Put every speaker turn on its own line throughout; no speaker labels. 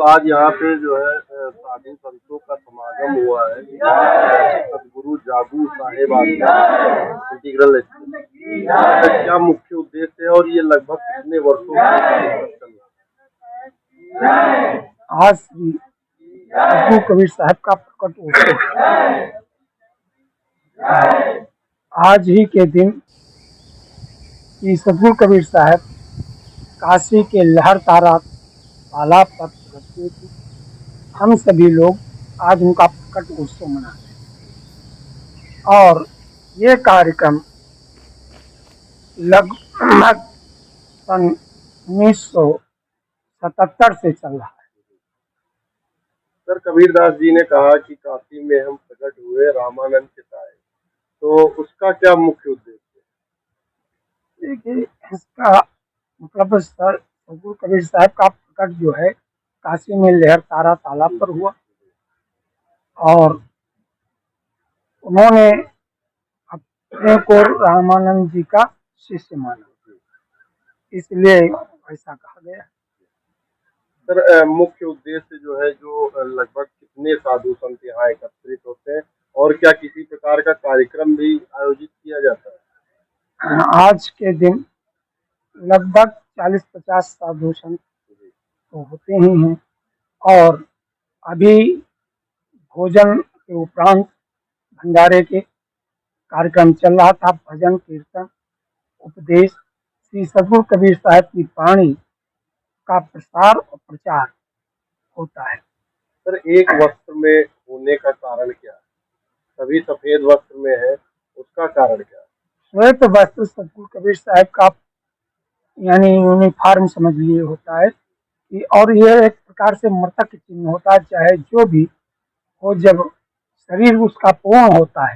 आज यहाँ पे जो है साधु संतों का समागम हुआ है सदगुरु जागू साहेब आश्रम इंटीग्रल स्कूल। क्या मुख्य उद्देश्य है और ये लगभग कितने वर्षों से चल रहा है?
आज श्री सदगुरु कबीर साहब का प्रकट उत्सव आज ही के दिन कि सदगुरु कबीर साहब काशी के लहर तारा तालाब पर प्रकट हुए थे। हम सभी लोग आज उनका प्रकट उत्सव मनाते हैं और ये कार्यक्रम लगभग सन 1977 से चल रहा है।
सर, कबीरदास जी ने कहा कि काशी में हम प्रकट हुए रामानंद चिताए, तो उसका क्या मुख्य उद्देश्य है?
देखिए, इसका मतलब सर सदगुरु कबीर साहब का प्रकट जो है काशी में लहर तारा तालाब पर हुआ और उन्होंने अपने को रामानंद जी का शिष्य माना, इसलिए ऐसा कहा गया।
सर, मुख्य उद्देश्य जो है, जो लगभग कितने साधु संत यहाँ एकत्रित होते हैं और क्या किसी प्रकार का कार्यक्रम भी आयोजित किया जाता है?
आज के दिन लगभग 40-50 साधु संत तो होते ही हैं और अभी भोजन के उपरांत भंडारे के कार्यक्रम चल रहा था। भजन कीर्तन उपदेश श्री सदगुरु कबीर साहब की वाणी का प्रसार और प्रचार होता है।
सर, एक वस्त्र में होने का कारण क्या है? सभी सफेद वस्त्र में है, उसका कारण क्या है?
श्वेत वस्त्र सदगुरु कबीर साहब का यानी यूनिफॉर्म समझ लिए होता है कि और यह एक प्रकार से मृतक चिन्ह होता है। चाहे जो भी हो, जब शरीर उसका पूर्ण होता है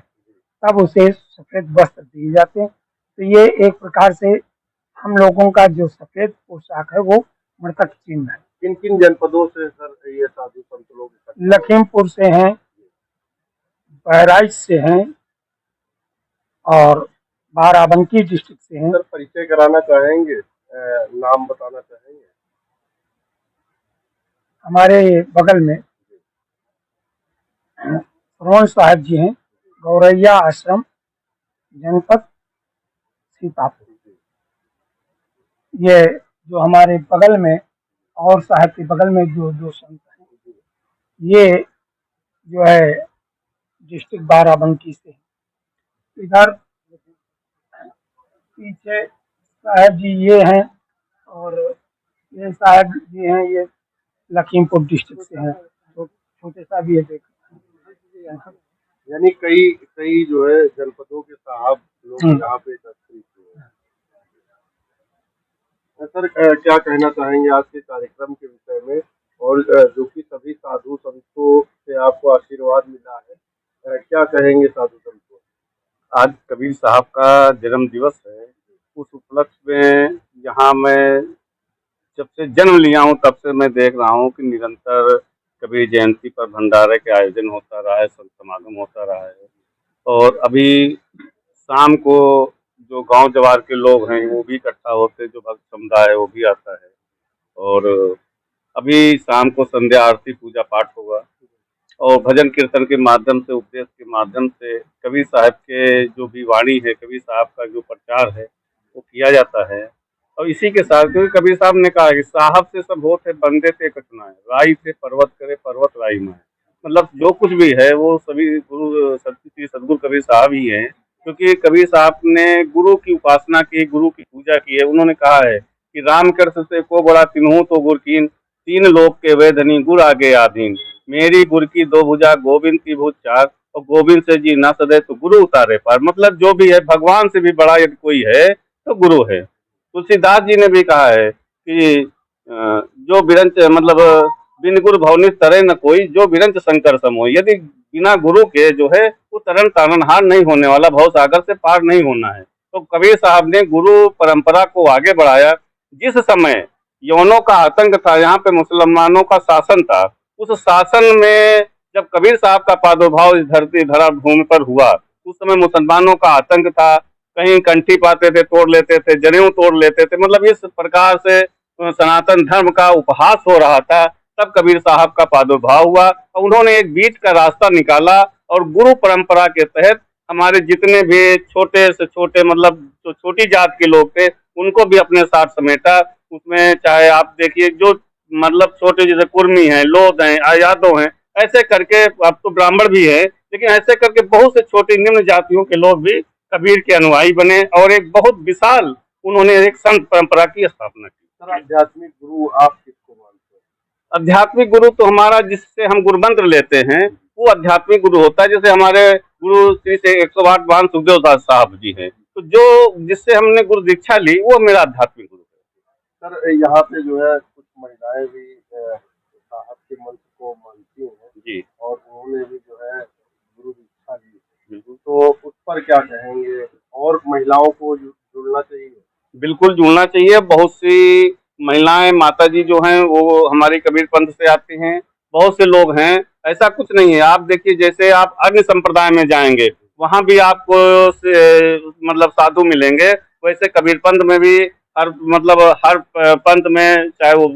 तब उसे सफेद वस्त्र दिए जाते हैं। तो ये एक प्रकार से हम लोगों का जो सफेद पोशाक है वो मृतक चिन्ह है।
किन किन जनपदों से सर ये साधु संत लोग?
लखीमपुर से हैं, बहराइच से हैं और बाराबंकी डिस्ट्रिक्ट से हैं।
सर, परिचय कराना चाहेंगे, नाम बताना चाहेंगे?
हमारे बगल में श्रवण साहब जी हैं, गौरैया आश्रम, जनपद सीतापुर। ये जो हमारे बगल में और साहब के बगल में जो दो संत हैं, ये जो है डिस्ट्रिक्ट बाराबंकी से। इधर पीछे साहब जी ये हैं और ये साहब जी हैं, ये लखीमपुर डिस्ट्रिक्ट से हैं। तो छोटे साहब ये देख,
यानी कई कई जो है जनपदों के साहब लोग यहाँ पे एकत्रित हुए हैं। सर, क्या कहना चाहेंगे आज के कार्यक्रम के विषय में, और जो कि सभी साधु संतों से आपको आशीर्वाद मिला है, क्या कहेंगे साधु संतों?
आज कबीर साहब का जन्म दिवस है। उस उपलक्ष्य में यहाँ मैं जब से जन्म लिया हूँ तब से मैं देख रहा हूँ कि निरंतर कबीर जयंती पर भंडारे के आयोजन होता रहा है, संत समागम होता रहा है। और अभी शाम को जो गांव जवार के लोग हैं वो भी इकट्ठा होते हैं, जो भक्त समुदाय है वो भी आता है। और अभी शाम को संध्या आरती पूजा पाठ होगा और भजन कीर्तन के माध्यम से, उपदेश के माध्यम से कबीर साहब के जो भी वाणी है, कबीर साहब का जो प्रचार है वो किया जाता है। और इसी के साथ, क्योंकि कबीर साहब ने कहा कि साहब से सब होते बंदे थे कटना है, राई से पर्वत करे पर्वत राई में। मतलब जो कुछ भी है वो सभी गुरु श्री सदगुरु कबीर साहब ही हैं, क्योंकि कबीर साहब ने गुरु की उपासना की, गुरु की पूजा की है। उन्होंने कहा है कि राम कृष्ण से को बड़ा तिन्हू तो गुरकीन, तीन लोक के वेदनी गुर आगे आधीन, मेरी गुर की दो भुजा गोविंद की भुज चार, और गोविंद से जी ना सदे तो गुरु उतारे पार। मतलब जो भी है, भगवान से भी बड़ा यदि कोई है तो गुरु है। तुलसीदास जी ने भी कहा है कि जो बिरंच मतलब बिन गुरु भवनित तरे न कोई, जो बिरंच शंकर सम हो। यदि बिना गुरु के जो है वो तरन तारनहार नहीं होने वाला, भव सागर से पार नहीं होना है। तो कबीर साहब ने गुरु परंपरा को आगे बढ़ाया। जिस समय यवनों का आतंक था, यहाँ पे मुसलमानों का शासन था, उस शासन में जब कबीर साहब का प्रादुर्भाव इस धरती धरा भूमि पर हुआ, उस समय मुसलमानों का आतंक था। कहीं कंठी पाते थे, तोड़ लेते थे, जनेऊ तोड़ लेते थे। मतलब इस प्रकार से सनातन धर्म का उपहास हो रहा था। तब कबीर साहब का प्रादुर्भाव हुआ और उन्होंने एक बीच का रास्ता निकाला और गुरु परंपरा के तहत हमारे जितने भी छोटे से छोटे मतलब जो छोटी जात के लोग थे उनको भी अपने साथ समेटा। उसमें चाहे आप देखिए जो मतलब छोटे जैसे कुर्मी हैं, लोध हैं, यादव हैं, ऐसे करके अब तो ब्राह्मण भी है, लेकिन ऐसे करके बहुत से छोटी निम्न जातियों के लोग भी कबीर के अनुयायी बने और एक बहुत विशाल उन्होंने एक संत परंपरा की स्थापना की।
सर आध्यात्मिक गुरु आप किसको मानते हैं?
आध्यात्मिक गुरु तो हमारा जिससे हम गुरु मंत्र लेते हैं वो आध्यात्मिक गुरु होता है। जैसे हमारे गुरु श्री से 108 वाहन सुखदेव दास साहब जी हैं, तो जो जिससे हमने गुरु दीक्षा ली वो मेरा आध्यात्मिक गुरु है।
सर यहाँ पे जो है कुछ महिलाएं भी साहब के मंत्र को मानती हैं
जी
और उन्होंने भी जो है गुरु दीक्षा ली, बिल्कुल, तो उस पर क्या कहेंगे और महिलाओं को जुड़ना चाहिए?
बिल्कुल जुड़ना चाहिए। बहुत सी महिलाएं माता जी जो हैं वो हमारी कबीर पंथ से आती हैं, बहुत से लोग हैं, ऐसा कुछ नहीं है। आप देखिए जैसे आप अन्य संप्रदाय में जाएंगे वहां भी आपको मतलब साधु मिलेंगे, वैसे कबीर पंथ में भी हर पंथ में चाहे वो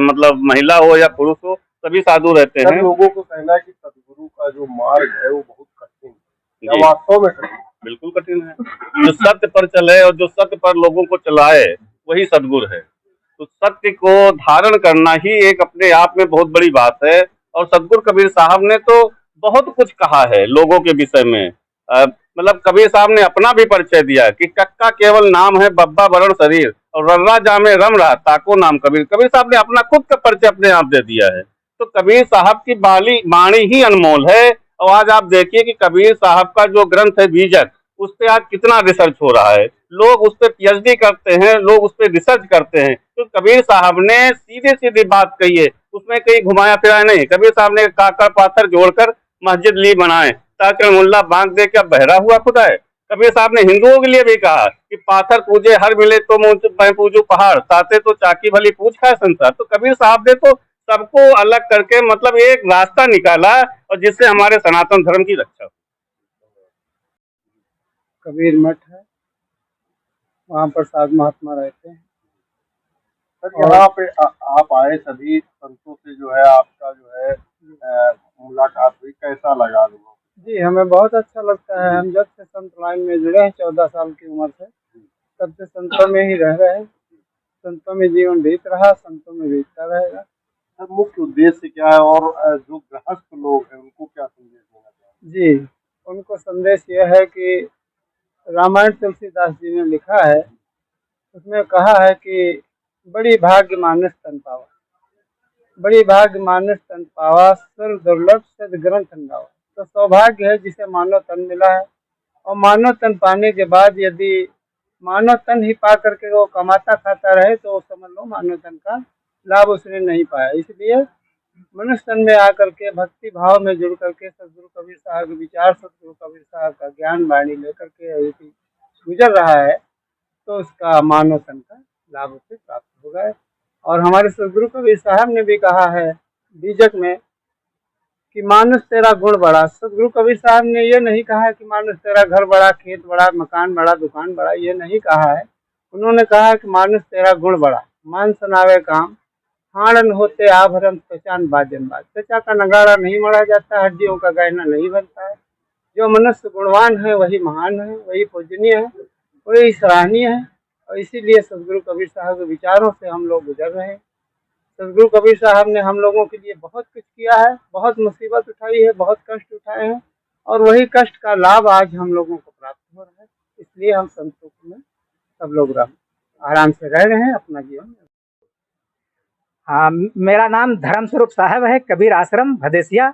मतलब महिला हो या पुरुष हो सभी साधु रहते
सर
हैं।
लोगों को कहना है कि सदगुरु का जो मार्ग है वो बहुत कठिन है,
जी।
या वास्तव में कठिन?
बिल्कुल कठिन है। जो सत्य पर चले और जो सत्य पर लोगों को चलाए वही सद्गुरु है। तो सत्य को धारण करना ही एक अपने आप में बहुत बड़ी बात है। और सदगुरु कबीर साहब ने तो बहुत कुछ कहा है लोगों के विषय में। मतलब कबीर साहब ने अपना भी परिचय दिया कि कक्का केवल नाम है, बब्बा वरण शरीर, और रर्रा जामे रम रहा ताको नाम कबीर। कबीर साहब ने अपना खुद का परिचय अपने आप दे दिया है। तो कबीर साहब की वाणी ही अनमोल है। और आज आप देखिए कि कबीर साहब का जो ग्रंथ है बीजक, उस पे आज कितना रिसर्च हो रहा है, लोग उस पे पीएचडी करते हैं, लोग उस पे रिसर्च करते हैं। तो कबीर साहब ने सीधे सीधी बात कही है, उसमें कहीं घुमाया फिराया नहीं। कबीर साहब ने काकर पाथर जोड़कर मस्जिद ली बनाए, ताकि मुल्ला बांग दे क्या बहरा हुआ खुदा है। कबीर साहब ने हिंदुओं के लिए भी कहा कि पाथर पूजे हर मिले तो मैं पूजू पहाड़, ताते तो चाकी भली पूछ खाए संसार। तो कबीर साहब ने तो सबको अलग करके मतलब एक रास्ता निकाला और जिससे हमारे सनातन धर्म की रक्षा हो।
कबीर मठ है, वहाँ पर साध महात्मा रहते हैं।
सर यहाँ पे आप आए, सभी संतों से जो है आपका जो है मुलाकात हुई, कैसा लगा अनुभव?
जी हमें बहुत अच्छा लगता है। हम जब से संत लाइन में जुड़े हैं 14 साल की उम्र से, तब से संतों में ही रह रहे हैं। संतों में जीवन बीत रहा, संतों में बीतता रहेगा।
सर मुख्य उद्देश्य क्या है और जो गृहस्थ लोग हैं उनको क्या संदेश देना चाहिए?
जी उनको संदेश यह है कि रामायण तुलसीदास जी ने लिखा है, उसमें कहा है कि बड़ी भाग्य मानस तन पावा, बड़ी भाग्य मानस तन पावा, सुर दुर्लभ सद ग्रंथ गावा। तो सौभाग्य है जिसे मानव तन मिला है, और मानव तन पाने के बाद यदि मानव तन ही पा करके वो कमाता खाता रहे तो समझ लो मानव तन का लाभ उसने नहीं पाया। इसलिए मनुष्य तन में आकर के भक्ति भाव में जुड़ करके सदगुरु कबीर साहब के विचार, सदगुरु कबीर साहब का ज्ञान वाणी लेकर के यदि गुजर रहा है तो उसका मानव तन का लाभ उसे प्राप्त होगा। और हमारे सदगुरु कबीर साहब ने भी कहा है बीजक में कि मानुष तेरा गुण बड़ा। सदगुरु कबीर साहब ने ये नहीं कहा है कि मानुष तेरा घर बड़ा, खेत बड़ा, मकान बड़ा, दुकान बड़ा, ये नहीं कहा है। उन्होंने कहा है कि मानुष तेरा गुण बड़ा, मान सुनावे काम, हाड़न होते आभरण त्वचान बाजन बाज। त्वचा का नगाड़ा नहीं मढ़ा जाता, हड्डियों का गहना नहीं बनता है। जो मनुष्य गुणवान है वही महान है, वही पूजनीय है, वही सराहनीय है। और इसीलिए सदगुरु कबीर साहब के विचारों से हम लोग गुजर रहे हैं। सदगुरु कबीर साहब ने हम लोगों के लिए बहुत कुछ किया है, बहुत मुसीबत उठाई है, बहुत कष्ट उठाए हैं, और वही कष्ट का लाभ आज हम लोगों को प्राप्त हो रहा है। इसलिए हम संतों में सब लोग आराम से रह रहे हैं अपना जीवन।
हाँ, मेरा नाम धर्म स्वरूप साहब है, कबीर आश्रम भदेसिया,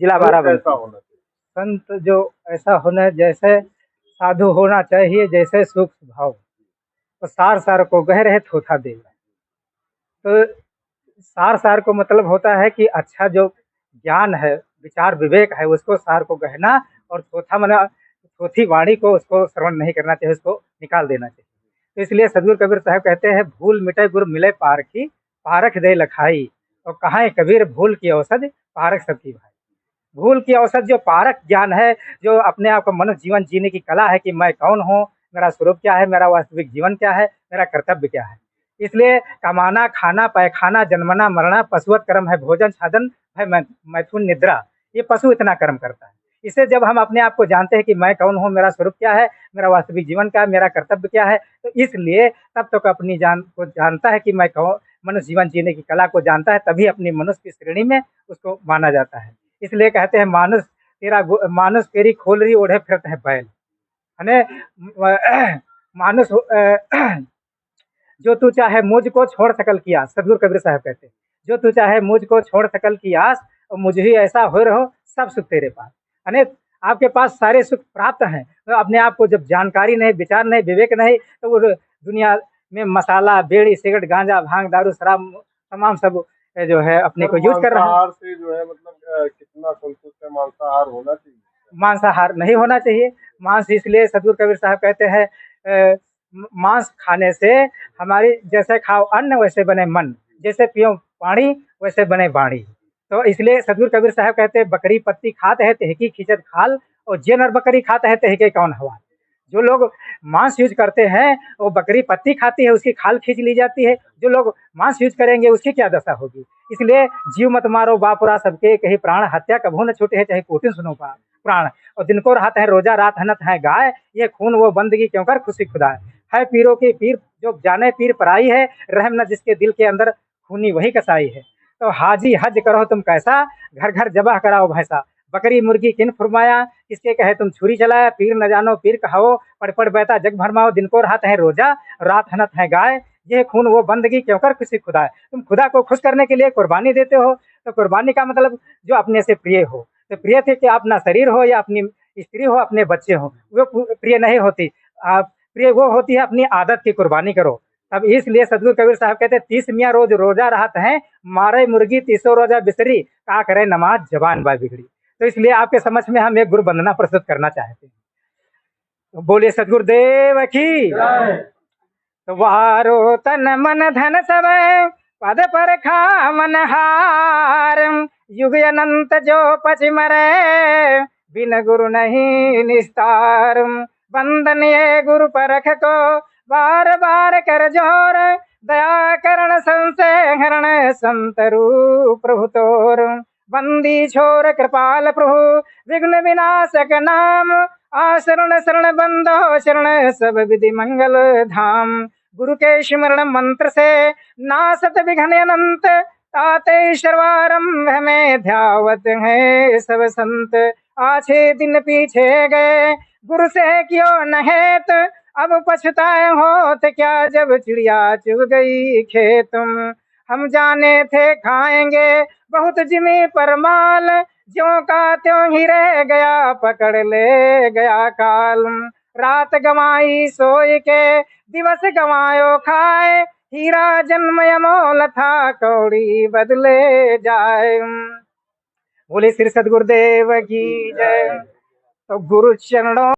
जिला बाराबंकी। संत जो ऐसा होना जैसे साधु होना चाहिए, जैसे सुख भाव, तो सार सार को गह रहे थोथा दे। तो सार सार को मतलब होता है कि अच्छा जो ज्ञान है, विचार विवेक है, उसको सार को गहना, और थोथा मना थोथी वाणी को उसको श्रवण नहीं करना चाहिए, उसको निकाल देना चाहिए। तो इसलिए सदगुरु कबीर साहब कहते हैं भूल मिटे गुरु मिले पारखी, पारख दे लखाई। और कहाँ कबीर भूल की औषध पारख सबकी भाई। भूल की औषध जो पारक ज्ञान है, जो अपने आप को मनुष्य जीवन जीने की कला है कि मैं कौन हूँ, मेरा स्वरूप क्या है, मेरा वास्तविक जीवन क्या है, मेरा कर्तव्य क्या है। इसलिए कमाना, खाना, पैखाना, जन्मना, मरना, पशुवत कर्म है, भोजन साधन है, मैथुन निद्रा, ये पशु इतना कर्म करता है। इसे जब हम अपने आप को जानते हैं कि मैं कौन हूँ, मेरा स्वरूप क्या है, मेरा वास्तविक जीवन क्या है, मेरा कर्तव्य क्या है, तो इसलिए तब तक अपनी जान को जानता है कि मैं कौन, मनुष्य जीवन जीने की कला को जानता है, तभी अपनी मनुष्य की श्रेणी में उसको माना जाता है। इसलिए कहते हैं मानुष तेरी खोलरी ओढ़े फिरत है बैल, है मानुष जो तू चाहे मुझको छोड़ सकल की आस, सदगुरु कबीर साहब कहते हैं, जो तू चाहे मुझको छोड़ सकल की आस, और मुझ ही ऐसा हो रहो सब सुख तेरे पास। अने आपके पास सारे सुख प्राप्त हैं, तो अपने आप को जब जानकारी नहीं, विचार नहीं, विवेक नहीं, तो वो दुनिया में मसाला, बीड़ी, सिगरेट, गांजा, भांग, दारू, शराब, तमाम सब जो है अपने को यूज कर रहा है।
मांसाहार से जो है मतलब कितना संतुष्ट है, मांसाहार होना चाहिए?
मांसाहार नहीं होना चाहिए। मांस इसलिए सदगुरु कबीर साहब कहते हैं मांस खाने से हमारी, जैसे खाओ अन्न वैसे बने मन, जैसे पियो पानी वैसे बने बाणी। तो इसलिए सदगुरु कबीर साहब कहते हैं बकरी पत्ती खाते है तेहकी खींचत खाल, और जे नर बकरी खाता है तेहके कौन हवा। जो लोग मांस यूज करते हैं वो बकरी पत्ती खाती है, उसकी खाल खींच ली जाती है, जो लोग मांस यूज करेंगे उसकी क्या दशा होगी। इसलिए जीव मत मारो बापुरा सबके कहीं प्राण, हत्या कभू न छूटे है चाहे कोटिन सुनो प्राण। और दिन को रात है रोजा, रात हनत है गाय, ये खून वो बंदगी क्यों कर खुशी खुदा है पीरों की पीर जो जाने पीर पराई है, रहम न जिसके दिल के अंदर खूनी वही कसाई है। तो हाजी हज करो तुम कैसा, घर घर जबाह कराओ भैंसा, बकरी मुर्गी किन फुरमाया, किसके कहे तुम छुरी चलाया, पीर न जानो पीर कहो, पड़ पड़ बहता जग भरमाओ, दिन को रात है रोजा, रात हनत है गाय, ये खून वो बंदगी क्यों कर खुशी खुदा है। तुम खुदा को खुश करने के लिए कुर्बानी देते हो, तो कुर्बानी का मतलब जो अपने से प्रिय हो, तो प्रिय थे कि अपना शरीर हो या अपनी स्त्री हो, अपने बच्चे हो, वो प्रिय नहीं होती। प्रिय वो होती है अपनी आदत की कुर्बानी करो। अब इसलिए सदगुरु कबीर साहब कहते हैं 30 मियाँ रोज रोजा रहत हैं, मारे मुर्गी 30 रोजा बिसरी, का करे नमाज जबान बा बिगड़ी। तो इसलिए आपके समझ में हम एक गुरु वंदना प्रस्तुत करना चाहते हैं। तो बोलिए सदगुरुदेव की। तो वारो तन मन धन सब पद पर खा मन हार, युग अनंत जो पच मरे, बिन गुरु नहीं निस्तार। बंदन ये गुरु परख को बार बार कर जोर, दया करण संशय हरण संतरू प्रभु तोर। बंदी छोर कृपाल प्रभु विघ्न विनाशक नाम, आशरण शरण बंदो शरण सब विधि मंगल धाम। गुरु के स्मरण मंत्र से नासत विघ्न अनंत, ताते सर्वारंभ में ध्यावत है सब संत। आछे दिन पीछे गए गुरु से क्यों नहेत, अब पछताए होत क्या जब चिड़िया चुग गई खेत। हम जाने थे खाएंगे बहुत जिमी पर माल, ज्यों का त्यों ही रह गया पकड़ ले गया काल। रात गंवाई सोई के दिवस गंवायो खाए, हीरा जन्म अमोल था कौड़ी बदले जाए। बोले श्री सदगुरुदेव की जय। तो गुरु चरणों